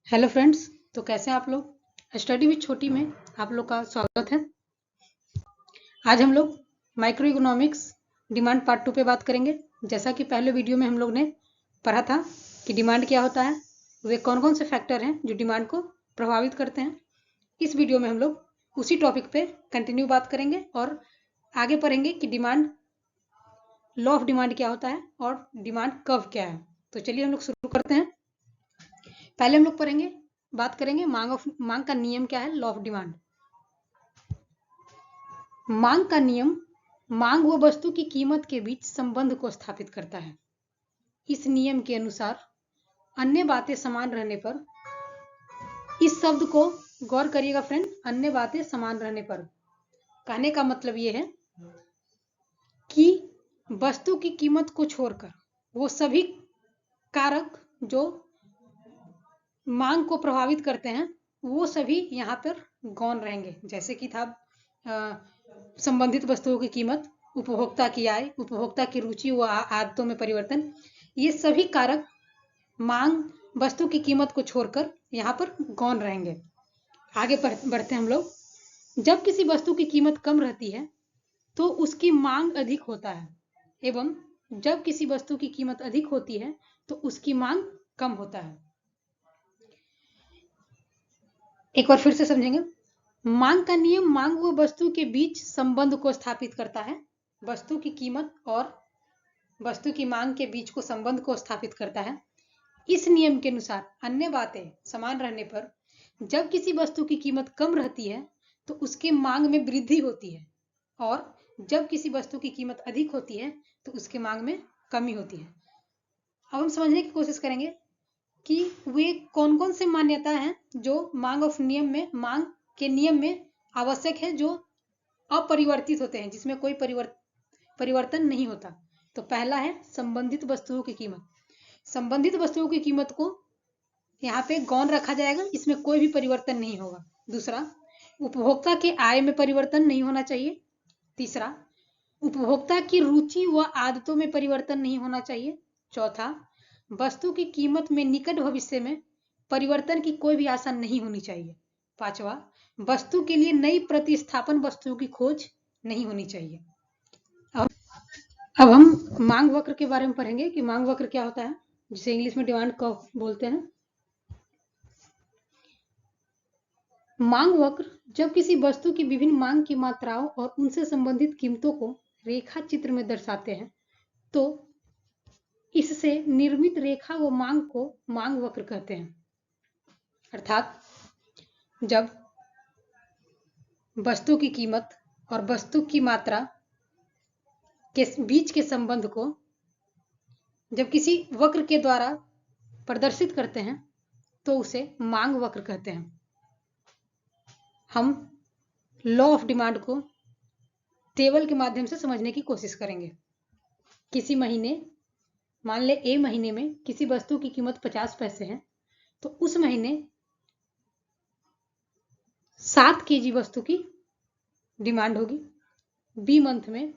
Hello friends. तो कैसे हैं आप लोग। स्टडी विद छोटी में आप लोग का स्वागत है। आज हम लोग माइक्रो इकोनॉमिक्स डिमांड पार्ट 2 पे बात करेंगे। जैसा कि पहले वीडियो में हम लोग ने पढ़ा था कि डिमांड क्या होता है, वे कौन कौन से फैक्टर हैं जो डिमांड को प्रभावित करते हैं। इस वीडियो में हम लोग उसी टॉपिक पे कंटिन्यू बात करेंगे और आगे पढ़ेंगे कि डिमांड लॉ ऑफ डिमांड क्या होता है और डिमांड कर्व क्या है। तो चलिए हम लोग शुरू करते हैं। पहले हम लोग पढ़ेंगे, बात करेंगे मांग का नियम क्या है, लॉ ऑफ डिमांड। मांग का नियम मांग व वस्तु की कीमत के बीच संबंध को स्थापित करता है। इस नियम के अनुसार अन्य बातें समान रहने पर, इस शब्द को गौर करिएगा फ्रेंड, अन्य बातें समान रहने पर कहने का मतलब यह है कि वस्तु की कीमत को छोड़कर वो सभी कारक जो मांग को प्रभावित करते हैं वो सभी यहाँ पर गौण रहेंगे। जैसे कि था संबंधित वस्तुओं की कीमत, उपभोक्ता की आय, उपभोक्ता की रुचि व आदतों में परिवर्तन, ये सभी कारक मांग वस्तु की कीमत को छोड़कर यहाँ पर गौण रहेंगे। आगे बढ़ते हैं हम लोग। जब किसी वस्तु की कीमत कम रहती है तो उसकी मांग अधिक होता है, एवं जब किसी वस्तु की कीमत अधिक होती है तो उसकी मांग कम होता है। एक बार फिर से समझेंगे। मांग का नियम मांग व वस्तु के बीच संबंध को स्थापित करता है। वस्तु की कीमत और वस्तु की मांग के बीच को संबंध को स्थापित करता है। इस नियम के अनुसार अन्य बातें समान रहने पर जब किसी वस्तु की कीमत कम रहती है तो उसके मांग में वृद्धि होती है, और जब किसी वस्तु की कीमत अधिक होती है तो उसके मांग में कमी होती है। अब हम समझने की कोशिश करेंगे कि वे कौन कौन से मान्यता हैं जो मांग के नियम में आवश्यक है, जो अपरिवर्तित होते हैं, जिसमें कोई परिवर्तन नहीं होता। तो पहला है संबंधित वस्तुओं की कीमत। संबंधित वस्तुओं की कीमत को यहाँ पे गौण रखा जाएगा, इसमें कोई भी परिवर्तन नहीं होगा। दूसरा, उपभोक्ता के आय में परिवर्तन नहीं होना चाहिए। तीसरा, उपभोक्ता की रुचि व आदतों में परिवर्तन नहीं होना चाहिए। चौथा, वस्तु की कीमत में निकट भविष्य में परिवर्तन की कोई भी आशा नहीं होनी चाहिए। पांचवा, वस्तु के लिए नई प्रतिस्थापन वस्तुओं की खोज नहीं होनी चाहिए। अब हम मांग वक्र के बारे में पढ़ेंगे कि मांग वक्र क्या होता है, जिसे इंग्लिश में डिमांड कर्व बोलते हैं। मांग वक्र जब किसी वस्तु की विभिन्न मांग की मात्राओं और उनसे संबंधित कीमतों को रेखा चित्र में दर्शाते हैं, तो इससे निर्मित रेखा व मांग को मांग वक्र कहते हैं। अर्थात जब वस्तु की कीमत और वस्तु की मात्रा के बीच के संबंध को जब किसी वक्र के द्वारा प्रदर्शित करते हैं तो उसे मांग वक्र कहते हैं। हम लॉ ऑफ डिमांड को टेबल के माध्यम से समझने की कोशिश करेंगे। किसी महीने, मान ले ए महीने में किसी वस्तु की कीमत 50 पैसे है, तो उस महीने 7 केजी वस्तु की डिमांड होगी। बी मंथ में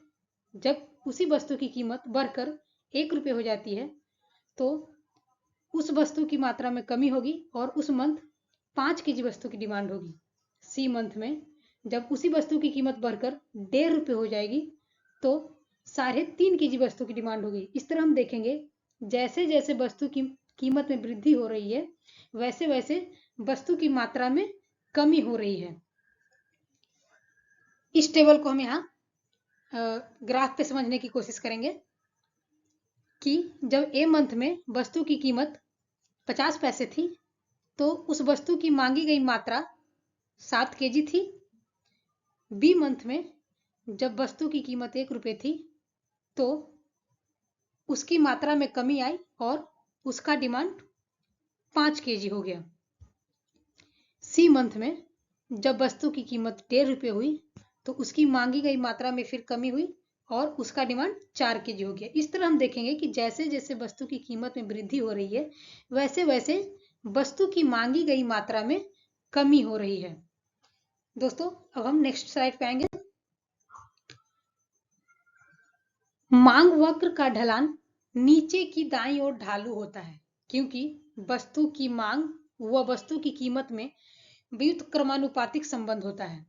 जब उसी वस्तु की कीमत बढ़कर 1 रुपये हो जाती है तो उस वस्तु की मात्रा में कमी होगी और उस मंथ 5 केजी वस्तु की डिमांड होगी। सी मंथ में जब उसी वस्तु की कीमत बढ़कर 1.5 रुपये हो जाएगी तो 3.5 केजी वस्तु की डिमांड होगी। इस तरह हम देखेंगे जैसे जैसे वस्तु की कीमत में वृद्धि हो रही है वैसे वैसे वस्तु की मात्रा में कमी हो रही है। इस टेबल को हम यहाँ ग्राफ पे समझने की कोशिश करेंगे कि जब ए मंथ में वस्तु की कीमत 50 पैसे थी तो उस वस्तु की मांगी गई मात्रा 7 केजी थी। बी मंथ में जब वस्तु की कीमत 1 रुपये थी तो उसकी मात्रा में कमी आई और उसका डिमांड 5 केजी हो गया। सी मंथ में जब वस्तु की कीमत 1.5 रुपये हुई तो उसकी मांगी गई मात्रा में फिर कमी हुई और उसका डिमांड 4 केजी हो गया। इस तरह हम देखेंगे कि जैसे जैसे वस्तु की कीमत में वृद्धि हो रही है वैसे वैसे वस्तु की मांगी गई मात्रा में कमी हो रही है। दोस्तों, अब हम नेक्स्ट स्लाइड पे आएंगे। मांग वक्र का ढलान नीचे की दाईं ओर ढालू होता है क्योंकि वस्तु की मांग वह वस्तु की कीमत में व्युत्क्रमानुपातिक संबंध होता है।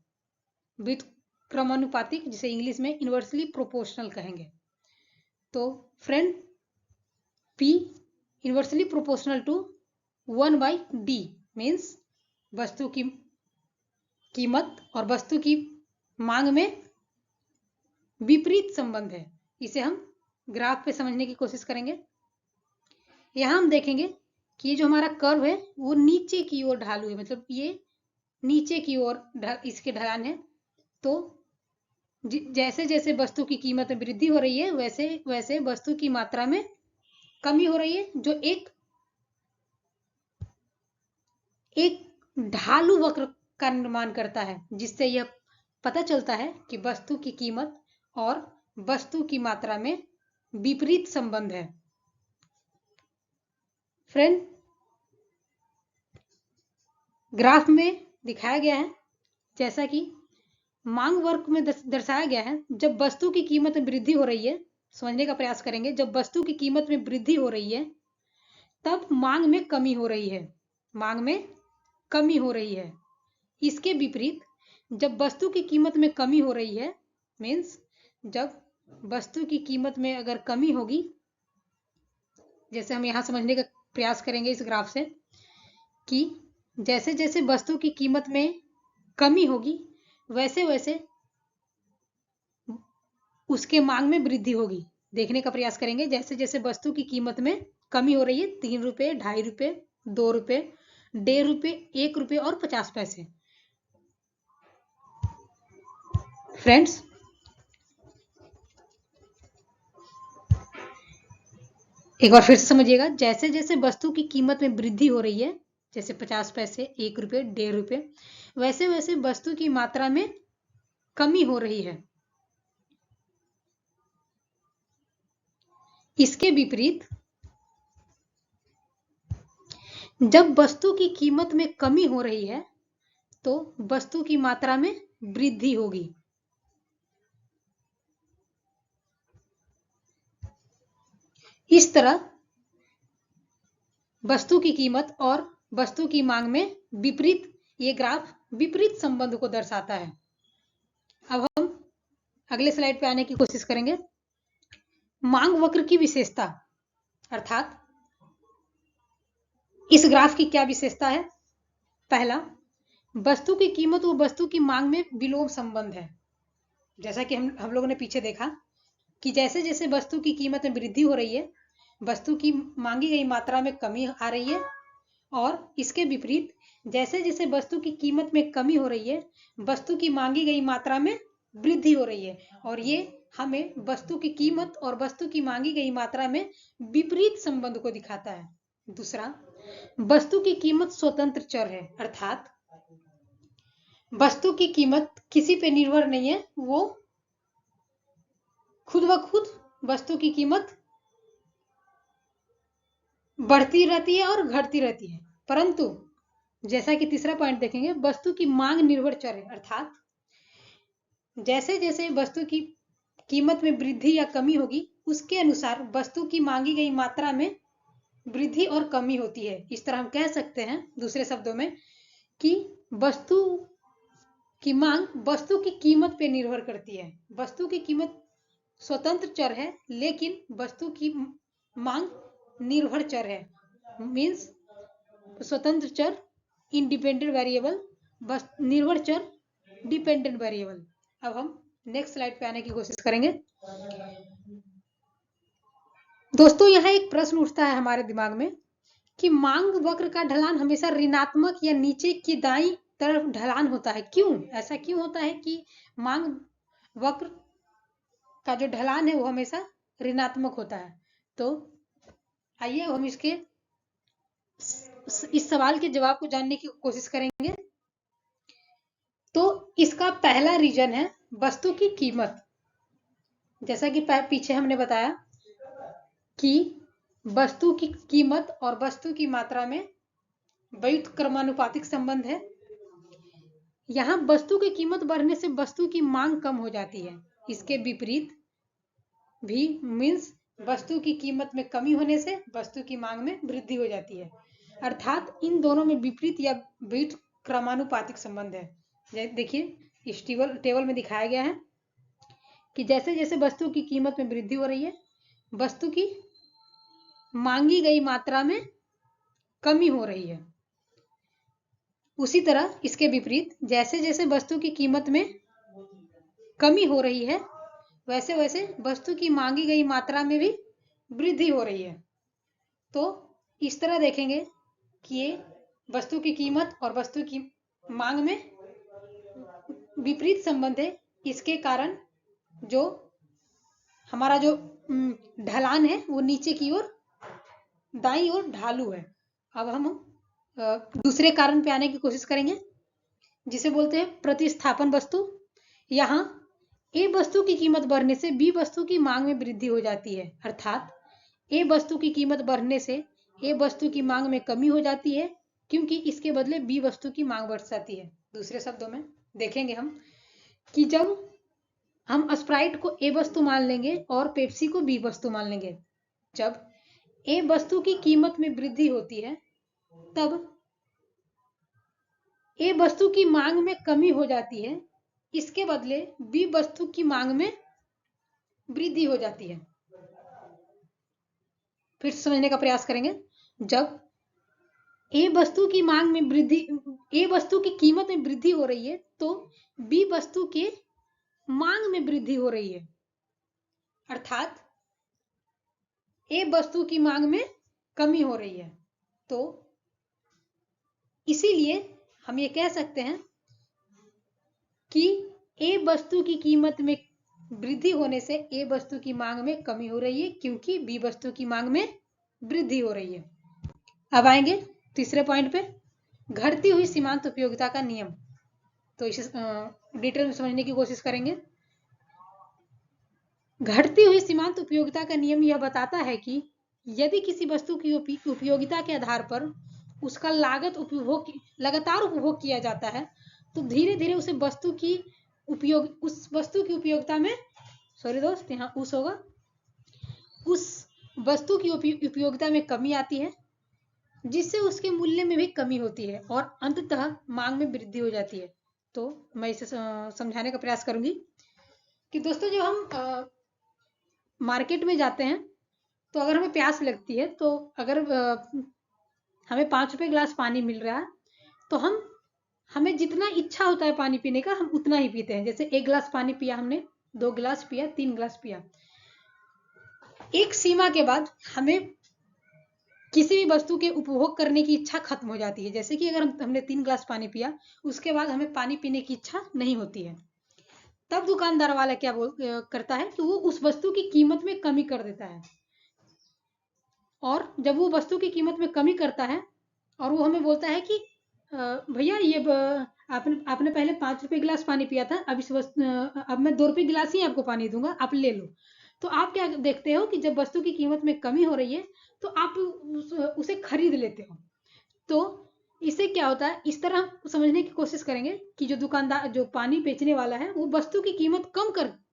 व्युत्क्रमानुपातिक, जिसे इंग्लिश में इनवर्सली प्रोपोर्शनल कहेंगे। तो friend, P inversely proportional to 1/D means वस्तु की कीमत और वस्तु की मांग में विपरीत संबंध है। इसे हम ग्राफ पे समझने की कोशिश करेंगे। यहां हम देखेंगे कि ये जो हमारा कर्व है वो नीचे की ओर ढालू है, मतलब ये नीचे की ओर इसके ढलान है। तो जैसे जैसे वस्तु की कीमत में वृद्धि हो रही है वैसे वैसे वस्तु की मात्रा में कमी हो रही है, जो एक ढालू वक्र का निर्माण करता है, जिससे यह पता चलता है कि वस्तु की कीमत और वस्तु की मात्रा में विपरीत संबंध है। फ्रेंड, ग्राफ में दिखाया गया है जैसा कि मांग वक्र में दर्शाया गया है, जब वस्तु की कीमत में वृद्धि हो रही है, समझने का प्रयास करेंगे, जब वस्तु की कीमत में वृद्धि हो रही है तब मांग में कमी हो रही है, मांग में कमी हो रही है। इसके विपरीत जब वस्तु की कीमत में कमी हो रही है, मीन्स जब वस्तु की कीमत में अगर कमी होगी, जैसे हम यहां समझने का प्रयास करेंगे इस ग्राफ से कि जैसे जैसे वस्तु की कीमत में कमी होगी वैसे वैसे उसके मांग में वृद्धि होगी। देखने का प्रयास करेंगे, जैसे जैसे वस्तु की कीमत में कमी हो रही है, 3 रुपए, 2.5 रुपए, 2 रुपए, 1.5 रुपए, 1 रुपए और 50 पैसे। फ्रेंड्स, एक बार फिर से समझिएगा, जैसे जैसे वस्तु की कीमत में वृद्धि हो रही है, जैसे 50 पैसे, 1 रुपए, 1.5 रुपए, वैसे वैसे वस्तु की मात्रा में कमी हो रही है। इसके विपरीत जब वस्तु की कीमत में कमी हो रही है तो वस्तु की मात्रा में वृद्धि होगी। इस तरह वस्तु की कीमत और वस्तु की मांग में विपरीत, ये ग्राफ विपरीत संबंध को दर्शाता है। अब हम अगले स्लाइड पे आने की कोशिश करेंगे। मांग वक्र की विशेषता, अर्थात इस ग्राफ की क्या विशेषता है। पहला, वस्तु की कीमत व वस्तु की मांग में विलोम संबंध है। जैसा कि हम लोगों ने पीछे देखा कि जैसे जैसे वस्तु की कीमत में वृद्धि हो रही है, वस्तु की मांगी गई मात्रा में कमी आ रही है, और इसके विपरीत जैसे जैसे वस्तु की कीमत में कमी हो रही है वस्तु की मांगी गई मात्रा में वृद्धि हो रही है, और ये हमें वस्तु की कीमत और वस्तु की मांगी गई मात्रा में विपरीत संबंध को दिखाता है। दूसरा, वस्तु की कीमत स्वतंत्र चर है, अर्थात वस्तु की कीमत किसी पे निर्भर नहीं है, वो खुद ब खुद वस्तु की कीमत बढ़ती रहती है और घटती रहती है। परंतु जैसा कि तीसरा पॉइंट देखेंगे, वस्तु की मांग निर्भर चर है, अर्थात जैसे जैसे वस्तु की कीमत में वृद्धि या कमी होगी उसके अनुसार वस्तु की मांगी गई मात्रा में वृद्धि और कमी होती है। इस तरह हम कह सकते हैं दूसरे शब्दों में कि वस्तु की मांग वस्तु की कीमत पे निर्भर करती है। वस्तु की कीमत स्वतंत्र चर है लेकिन वस्तु की मांग निर्भर चर है, मीन्स स्वतंत्र चर इंडिपेंडेंट वेरिएबल, निर्भर चर डिपेंडेंट वेरिएबल। अब हम नेक्स्ट स्लाइड पे आने की कोशिश करेंगे। दोस्तों, यहाँ एक प्रश्न उठता है हमारे दिमाग में कि मांग वक्र का ढलान हमेशा ऋणात्मक या नीचे की दाईं तरफ ढलान होता है, क्यों? ऐसा क्यों होता है कि मांग वक्र का जो ढलान है वो हमेशा ऋणात्मक होता है? तो आइए हम इस सवाल के जवाब को जानने की कोशिश करेंगे। तो इसका पहला रीजन है वस्तु की कीमत। जैसा कि पीछे हमने बताया कि वस्तु की कीमत और वस्तु की मात्रा में व्युत्क्रमानुपातिक संबंध है। यहाँ वस्तु की कीमत बढ़ने से वस्तु की मांग कम हो जाती है। इसके विपरीत भी मीन्स वस्तु की कीमत में कमी होने से वस्तु की मांग में वृद्धि हो जाती है। अर्थात इन दोनों में विपरीत या विपरीत क्रमानुपातिक संबंध है। देखिए इस टेबल में दिखाया गया है कि जैसे जैसे वस्तु की कीमत में वृद्धि हो रही है, वस्तु की मांगी गई मात्रा में कमी हो रही है। उसी तरह इसके विपरीत जैसे जैसे वस्तु की कीमत में कमी हो रही है, वैसे वैसे वस्तु की मांगी गई मात्रा में भी वृद्धि हो रही है। तो इस तरह देखेंगे कि ये वस्तु की कीमत और वस्तु की मांग में विपरीत संबंध है। इसके कारण जो हमारा जो ढलान है वो नीचे की ओर दाईं ओर ढालू है। अब हम दूसरे कारण पे आने की कोशिश करेंगे, जिसे बोलते हैं प्रतिस्थापन वस्तु। यहाँ ए वस्तु की कीमत बढ़ने से बी वस्तु की मांग में वृद्धि हो जाती है, अर्थात ए वस्तु की कीमत बढ़ने से ए वस्तु की मांग में कमी हो जाती है, क्योंकि इसके बदले बी वस्तु की मांग बढ़ जाती है। दूसरे शब्दों में देखेंगे हम कि जब हम स्प्राइट को ए वस्तु मान लेंगे और पेप्सी को बी वस्तु मान लेंगे, जब ए वस्तु की कीमत में वृद्धि होती है तब ए वस्तु की मांग में कमी हो जाती है, इसके बदले बी वस्तु की मांग में वृद्धि हो जाती है। फिर समझने का प्रयास करेंगे। जब ए वस्तु की मांग में वृद्धि, ए वस्तु की कीमत में वृद्धि हो रही है तो बी वस्तु के मांग में वृद्धि हो रही है, अर्थात ए वस्तु की मांग में कमी हो रही है। तो इसीलिए हम ये कह सकते हैं कि ए वस्तु की कीमत में वृद्धि होने से ए वस्तु की मांग में कमी हो रही है, क्योंकि बी वस्तु की मांग में वृद्धि हो रही है। अब आएंगे तीसरे पॉइंट पे, घटती हुई सीमांत उपयोगिता का नियम। तो इसे डिटेल में समझने की कोशिश करेंगे। घटती हुई सीमांत उपयोगिता का नियम यह बताता है कि यदि किसी वस्तु की उपयोगिता के आधार पर उसका लगातार उपभोग किया जाता है तो धीरे धीरे उस वस्तु की उपयोगिता में, सॉरी दोस्त यहाँ उस होगा, उस वस्तु की उपयोगिता में कमी आती है, जिससे उसके मूल्य में भी कमी होती है और अंततः मांग में वृद्धि हो जाती है। तो मैं इसे समझाने का प्रयास करूंगी कि दोस्तों जब हम मार्केट में जाते हैं तो अगर हमें प्यास लगती है तो अगर हमें 5 रुपए गिलास पानी मिल रहा है तो हमें जितना इच्छा होता है पानी पीने का हम उतना ही पीते हैं। जैसे 1 गिलास पानी पिया हमने, 2 गिलास पिया, 3 गिलास पिया, एक सीमा के बाद हमें किसी भी वस्तु के उपभोग करने की इच्छा खत्म हो जाती है। जैसे कि अगर हमने 3 गिलास पानी पिया, उसके बाद हमें पानी पीने की इच्छा नहीं होती है, तब दुकानदार वाला क्या करता है कि वो उस वस्तु की कीमत में कमी कर देता है। और जब वो वस्तु की कीमत में कमी करता है और वो हमें बोलता है कि भैया ये आपने पहले 5 रुपए गिलास पानी पिया था, अब मैं 2 रुपए गिलास ही आपको पानी दूंगा, आप ले लो। तो आप क्या देखते हो कि जब वस्तु की कीमत में कमी हो रही है तो आप उसे खरीद लेते हो। तो इससे क्या होता है, इस तरह हम समझने की कोशिश करेंगे कि जो दुकानदार, जो पानी बेचने वाला है, वो वस्तु की कीमत कम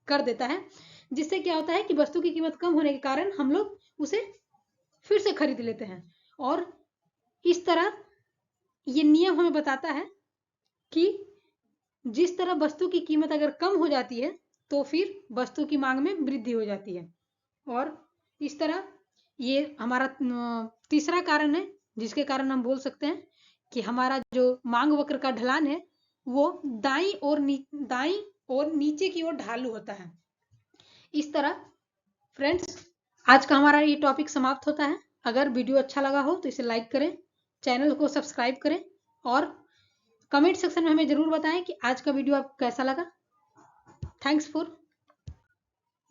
कर देता है, जिससे क्या होता है कि वस्तु की कीमत कम होने के कारण हम लोग उसे फिर से खरीद लेते हैं। और इस तरह ये नियम हमें बताता है कि जिस तरह वस्तु की कीमत अगर कम हो जाती है तो फिर वस्तु की मांग में वृद्धि हो जाती है। और इस तरह ये हमारा तीसरा कारण है, जिसके कारण हम बोल सकते हैं कि हमारा जो मांग वक्र का ढलान है वो दाईं और नीचे की ओर ढालू होता है। इस तरह फ्रेंड्स आज का हमारा ये टॉपिक समाप्त होता है। अगर वीडियो अच्छा लगा हो तो इसे लाइक करें, चैनल को सब्सक्राइब करें और कमेंट सेक्शन में हमें जरूर बताएं कि आज का वीडियो आपको कैसा लगा। Thanks for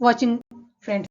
watching friends.